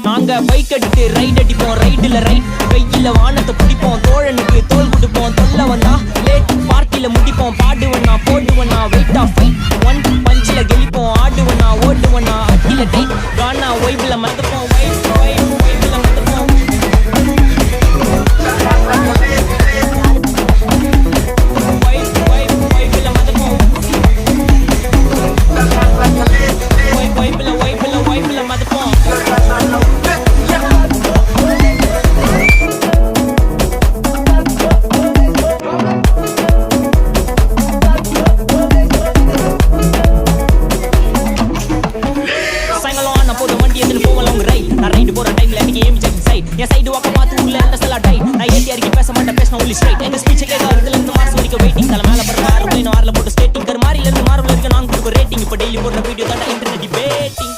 நாங்க பைக் எடுத்து ரைட் அடிப்போம், ரைடுல ரைட் வெயில வானத்தை பிடிப்போம், தோழனுக்கு தோல் கொடுப்போம், தொல்ல வந்தா லேட் பார்ட்டில முடிப்போம், பாடுவனா போடுவனா வெயிட் ஆஃப் ஃபைட் ஒன் பஞ்சில கெளிப்போம், ஆடுவனா ஓடுவனா அட்டில டைட் கானா வைப்ல மறந்துப்போம், வைப்ல மறந்துப்போம். என் சைடு வாக்க பார்த்து உள்ள எல்லாம் டைட் நான் ஏத்தி அறிக்கை பேச மாட்டேன் பேசின ஒன்லி ஸ்ட்ரைட் எங்க ஸ்பீச் கேட்கறதுல இருந்து மார்ஸ் வரைக்கும் வெயிட்டிங் தலை மேல படுற ஆறு ஆறுல போட்டு ஸ்கேட்டிங் கர் மாதிரில இருந்து மார்வல் இருக்கு நாங்க கொடுக்க ரேட்டிங் இப்போ டெய்லி போடுற வீடியோ தான் இன்டர்நெட் டிபேட்டிங்